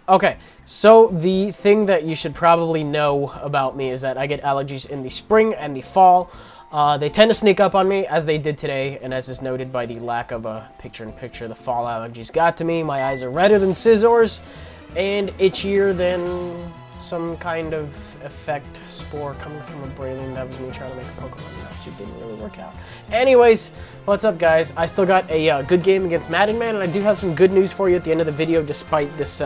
Okay, so the thing that you should probably know about me is that I get allergies in the spring and the fall. They tend to sneak up on me, as they did today, and as is noted by the lack of a picture-in-picture, the fall allergies got to me. My eyes are redder than scissors and itchier than some kind of effect spore coming from a Braylon. That was me trying to make a Pokemon match. It didn't really work out. Anyways, what's up, guys? I still got a good game against Maaaddenman, and I do have some good news for you at the end of the video, despite this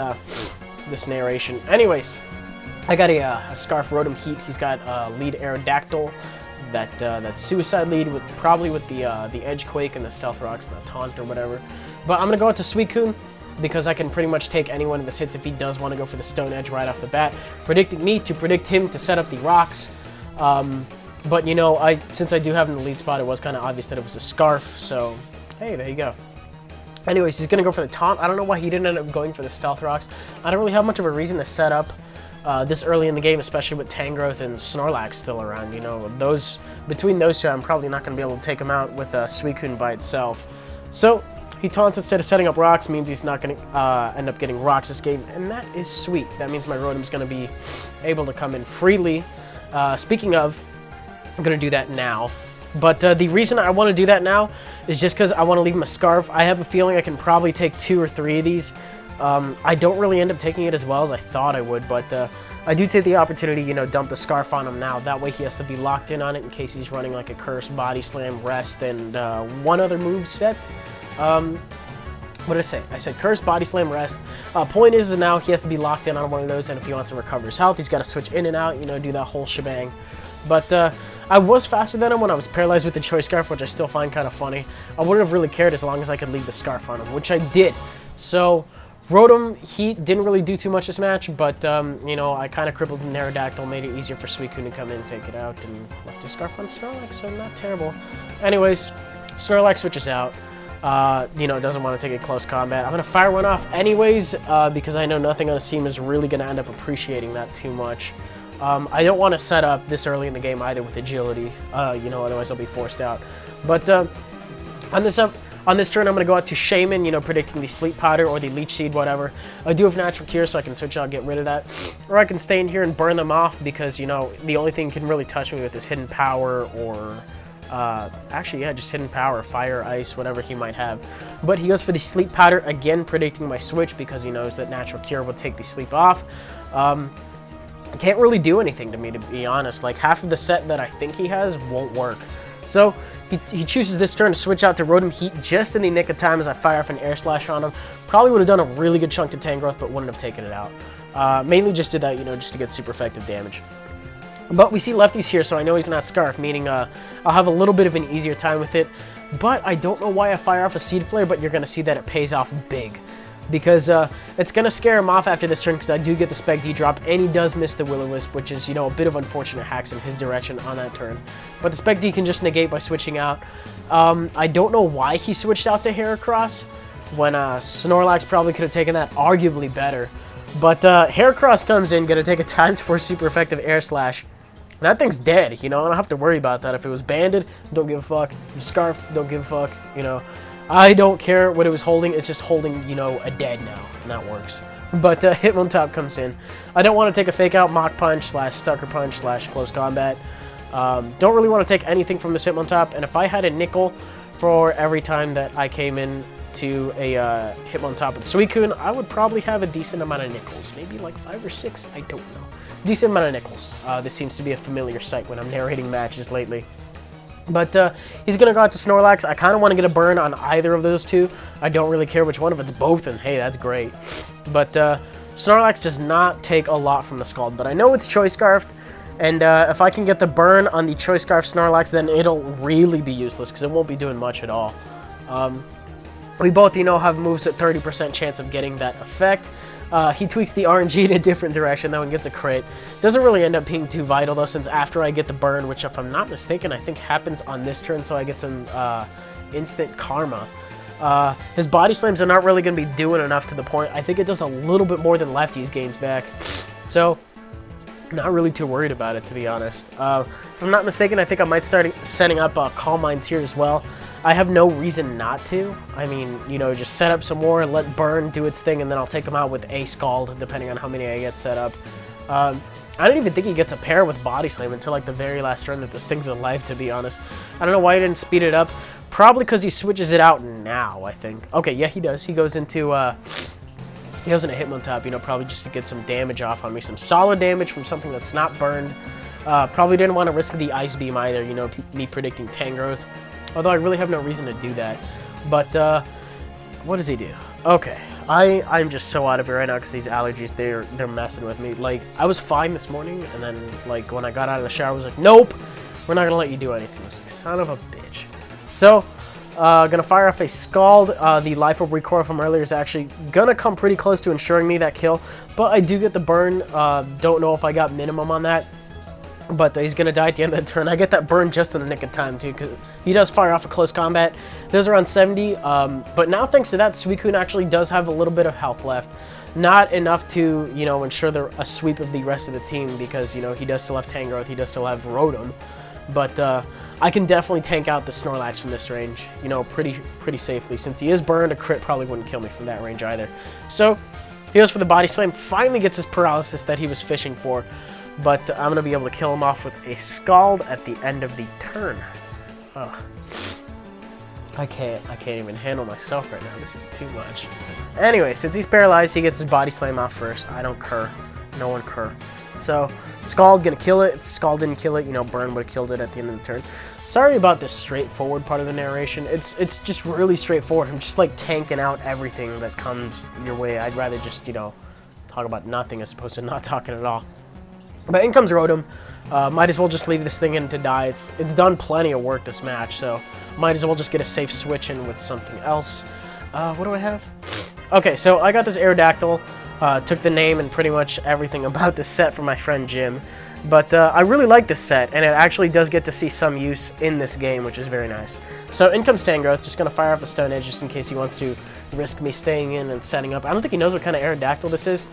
this narration. Anyways, I got a Scarf Rotom Heat. He's got lead Aerodactyl, that Suicide lead with probably with the Edge Quake and the Stealth Rocks and the Taunt or whatever. But I'm gonna go out to Suicune, because I can pretty much take any one of his hits if he does want to go for the Stone Edge right off the bat, predicting me to predict him to set up the rocks. But, you know, since I do have him in the lead spot, it was kind of obvious that it was a Scarf, so, hey, there you go. Anyways, he's going to go for the Taunt. I don't know why he didn't end up going for the Stealth Rocks. I don't really have much of a reason to set up this early in the game, especially with Tangrowth and Snorlax still around. You know, between those two, I'm probably not going to be able to take him out with Suicune by itself. So he taunts instead of setting up rocks, means he's not going to end up getting rocks this game, and that is sweet. That means my Rotom's going to be able to come in freely. Speaking of, I'm going to do that now. But the reason I want to do that now is just because I want to leave him a Scarf. I have a feeling I can probably take 2 or 3 of these. I don't really end up taking it as well as I thought I would, but I do take the opportunity, you know, dump the Scarf on him now. That way he has to be locked in on it in case he's running like a Curse, Body Slam, Rest, and one other move set. What did I say? I said Curse, Body Slam, Rest. Point is now he has to be locked in on one of those, and if he wants to recover his health, he's got to switch in and out, you know, do that whole shebang. But I was faster than him when I was paralyzed with the Choice Scarf, which I still find kind of funny. I wouldn't have really cared as long as I could leave the Scarf on him, which I did. So Rotom Heat didn't really do too much this match, but, you know, I kind of crippled the Aerodactyl, made it easier for Suicune to come in and take it out, and left his Scarf on Snorlax, so not terrible. Anyways, Snorlax switches out. You know, doesn't want to take a close combat. I'm going to fire one off anyways, because I know nothing on this team is really going to end up appreciating that too much. I don't want to set up this early in the game either with agility, you know, otherwise I'll be forced out. But on this turn, I'm going to go out to Shaman, you know, predicting the Sleep Powder or the Leech Seed, whatever. I do have Natural Cure, so I can switch out, get rid of that. Or I can stay in here and burn them off because, you know, the only thing you can really touch me with is Hidden Power or actually, yeah, just Hidden Power, Fire, Ice, whatever he might have. But he goes for the Sleep Powder, again predicting my switch because he knows that Natural Cure will take the sleep off. Can't really do anything to me, to be honest. Like, half of the set that I think he has won't work. So he chooses this turn to switch out to Rotom Heat just in the nick of time as I fire off an Air Slash on him. Probably would have done a really good chunk to Tangrowth, but wouldn't have taken it out. Mainly just did that, you know, just to get super effective damage. But we see lefties here, so I know he's not Scarf, meaning I'll have a little bit of an easier time with it. But I don't know why I fire off a Seed Flare, but you're going to see that it pays off big. Because it's going to scare him off after this turn, because I do get the Spec D drop, and he does miss the Will-O-Wisp, which is, you know, a bit of unfortunate hacks in his direction on that turn. But the Spec D can just negate by switching out. I don't know why he switched out to Heracross, when Snorlax probably could have taken that arguably better. But Heracross comes in, going to take a ×4 super effective Air Slash. That thing's dead, you know, I don't have to worry about that. If it was banded, don't give a fuck. If it was Scarf, don't give a fuck, you know. I don't care what it was holding, it's just holding, you know, a dead now, and that works. But Hitmontop comes in. I don't want to take a Fake Out, Mach Punch, / Sucker Punch, / Close Combat. Don't really want to take anything from this Hitmontop, and if I had a nickel for every time that I came in to a Hitmontop with Suicune, I would probably have a decent amount of nickels. Maybe like 5 or 6, I don't know. Decent amount of nickels. This seems to be a familiar sight when I'm narrating matches lately. But he's going to go out to Snorlax. I kind of want to get a burn on either of those two. I don't really care which one. If it's both, and hey, that's great. But Snorlax does not take a lot from the Scald. But I know it's Choice Scarfed. And if I can get the burn on the Choice Scarf Snorlax, then it'll really be useless because it won't be doing much at all. We both, you know, have moves at 30% chance of getting that effect. He tweaks the RNG in a different direction, though, and gets a crit. Doesn't really end up being too vital, though, since after I get the burn, which, if I'm not mistaken, I think happens on this turn, so I get some instant karma. His Body Slams are not really going to be doing enough to the point. I think it does a little bit more than Lefty's gains back. So, not really too worried about it, to be honest. If I'm not mistaken, I think I might start setting up Calm Minds here as well. I have no reason not to. I mean, you know, just set up some more, let burn do its thing, and then I'll take him out with a Scald, depending on how many I get set up. I don't even think he gets a pair with Body Slam until like the very last turn that this thing's alive, to be honest. I don't know why he didn't speed it up. Probably because he switches it out now, I think. Okay, yeah, he does. He goes into Hitmontop, you know, probably just to get some damage off on me. Some solid damage from something that's not burned. Probably didn't want to risk the Ice Beam either, you know, me predicting Tangrowth. Although I really have no reason to do that. But, what does he do? Okay, I'm just so out of it right now because these allergies, they're messing with me. Like, I was fine this morning, and then, like, when I got out of the shower, I was like, nope, we're not going to let you do anything. I was like, son of a bitch. So, gonna fire off a Scald. The Life Orb Recoil from earlier is actually gonna come pretty close to ensuring me that kill, but I do get the burn. Don't know if I got minimum on that, but he's gonna die at the end of the turn. I get that burn just in the nick of time too, because he does fire off a close combat. Does around 70, but now thanks to that, Suicune actually does have a little bit of health left. Not enough to, you know, ensure a sweep of the rest of the team, because, you know, he does still have Tangrowth, he does still have Rotom, but I can definitely tank out the Snorlax from this range, you know, pretty safely. Since he is burned, a crit probably wouldn't kill me from that range either. So, he goes for the Body Slam, finally gets his paralysis that he was fishing for, but I'm going to be able to kill him off with a Scald at the end of the turn. Oh. I can't even handle myself right now. This is too much. Anyway, since he's paralyzed, he gets his Body Slam off first. I don't cur. No one cur. So, Scald gonna kill it. If Scald didn't kill it, you know, Burn would have killed it at the end of the turn. Sorry about this straightforward part of the narration. It's just really straightforward. I'm just like tanking out everything that comes your way. I'd rather just, you know, talk about nothing as opposed to not talking at all. But in comes Rotom. Might as well just leave this thing in to die. It's done plenty of work this match, so might as well just get a safe switch in with something else. What do I have? Okay, so I got this Aerodactyl. Took the name and pretty much everything about this set from my friend Jim. But I really like this set, and it actually does get to see some use in this game, which is very nice. So in comes Tangrowth, just going to fire off the Stone Edge just in case he wants to risk me staying in and setting up. I don't think he knows what kind of Aerodactyl this is,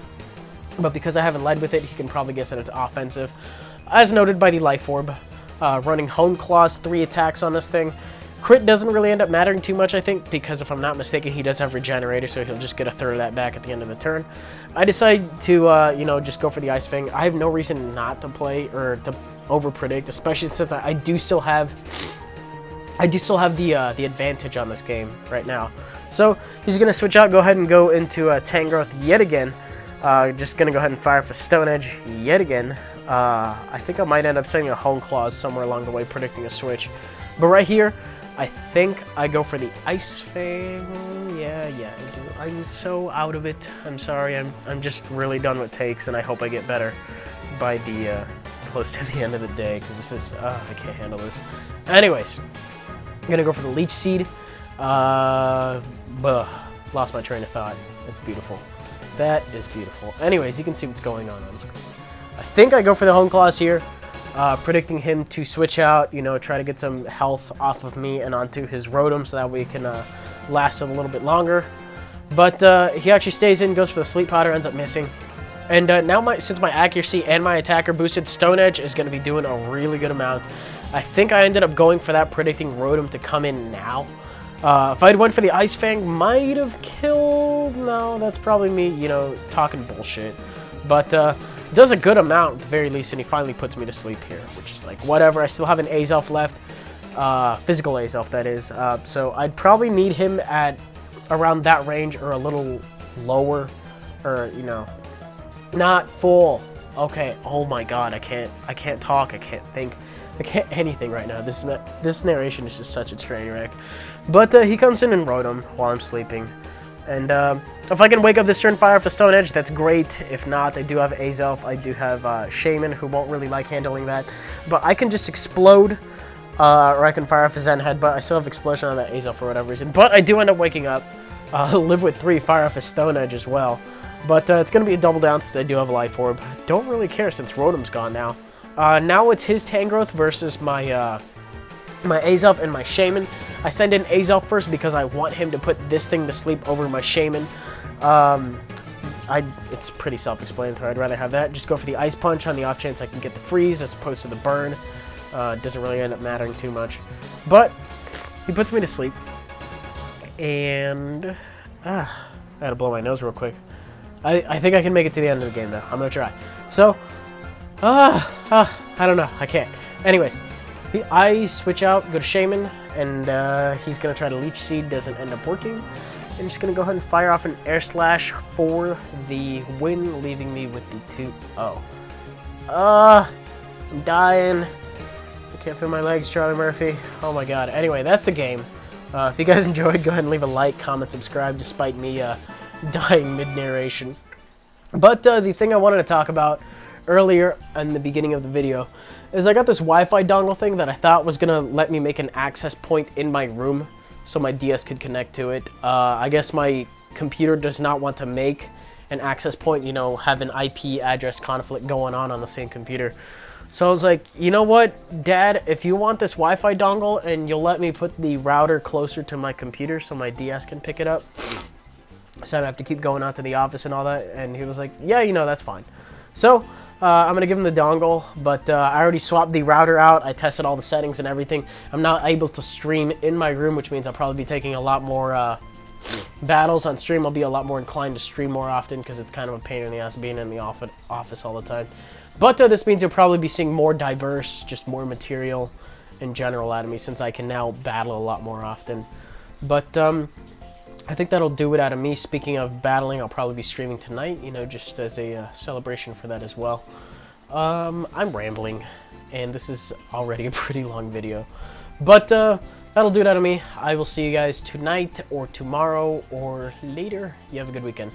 but because I haven't led with it, he can probably guess that it's offensive. As noted by the Life Orb, running Hone Claws, 3 attacks on this thing. Crit doesn't really end up mattering too much, I think, because if I'm not mistaken, he does have Regenerator, so he'll just get a third of that back at the end of the turn. I decide to, you know, just go for the Ice Fang. I have no reason not to play or to over-predict, especially since I do still have the advantage on this game right now. So he's going to switch out, go ahead and go into Tangrowth yet again. Just going to go ahead and fire for Stone Edge yet again. I think I might end up setting a Hone Claws somewhere along the way, predicting a switch. But right here, I think I go for the Ice Fang. Yeah, I do. I'm so out of it. I'm sorry. I'm just really done with takes, and I hope I get better by the close to the end of the day, because this is I can't handle this. Anyways, I'm gonna go for the Leech Seed. Lost my train of thought. That's beautiful. That is beautiful. Anyways, you can see what's going on screen. I think I go for the Hone Claws here. Predicting him to switch out, you know, try to get some health off of me and onto his Rotom so that way he can last a little bit longer. But he actually stays in, goes for the Sleep Powder, ends up missing. And now since my accuracy and my attacker boosted, Stone Edge is going to be doing a really good amount. I think I ended up going for that, predicting Rotom to come in now. If I'd went for the Ice Fang, might have killed. No, that's probably me, you know, talking bullshit. But does a good amount at the very least, and he finally puts me to sleep here, which is like whatever. I still have an Azelf left, physical Azelf that is. So I'd probably need him at around that range or a little lower, or you know, not full. Okay. Oh my God, I can't talk. I can't think. I can't anything right now. This narration is just such a train wreck. But he comes in and Rotom while I'm sleeping. And if I can wake up this turn, fire off the Stone Edge, that's great. If not, I do have Azelf. I do have Shaman, who won't really like handling that. But I can just explode, or I can fire off a Zen Head, but I still have Explosion on that Azelf for whatever reason. But I do end up waking up. Live with 3, fire off a Stone Edge as well. But it's going to be a double down since I do have a Life Orb. Don't really care since Rotom's gone now. Now it's his Tangrowth versus my my Azelf and my Shaman. I send in Azelf first because I want him to put this thing to sleep over my Shaman. It's pretty self-explanatory. I'd rather have that. Just go for the Ice Punch on the off chance I can get the freeze as opposed to the burn. Doesn't really end up mattering too much. But he puts me to sleep, and I gotta blow my nose real quick. I think I can make it to the end of the game, though. I'm gonna try. So, I don't know. I can't. Anyways, I switch out, go to Shaman, and he's gonna try to Leech Seed. Doesn't end up working. I'm just gonna go ahead and fire off an Air Slash for the win, leaving me with the 2-0. I'm dying. I can't feel my legs, Charlie Murphy. Oh my god. Anyway, that's the game. If you guys enjoyed, go ahead and leave a like, comment, subscribe, despite me dying mid-narration. But the thing I wanted to talk about earlier in the beginning of the video is I got this Wi-Fi dongle thing that I thought was going to let me make an access point in my room so my DS could connect to it. I guess my computer does not want to make an access point, you know, have an IP address conflict going on the same computer. So I was like, you know what, Dad, if you want this Wi-Fi dongle and you'll let me put the router closer to my computer so my DS can pick it up, so I don't have to keep going out to the office and all that. And he was like, yeah, you know, that's fine. So I'm going to give him the dongle, but I already swapped the router out. I tested all the settings and everything. I'm not able to stream in my room, which means I'll probably be taking a lot more battles on stream. I'll be a lot more inclined to stream more often because it's kind of a pain in the ass being in the office all the time. But this means you'll probably be seeing more diverse, just more material in general out of me since I can now battle a lot more often. But I think that'll do it out of me. Speaking of battling, I'll probably be streaming tonight, you know, just as a celebration for that as well. I'm rambling, and this is already a pretty long video. But that'll do it out of me. I will see you guys tonight or tomorrow or later. You have a good weekend.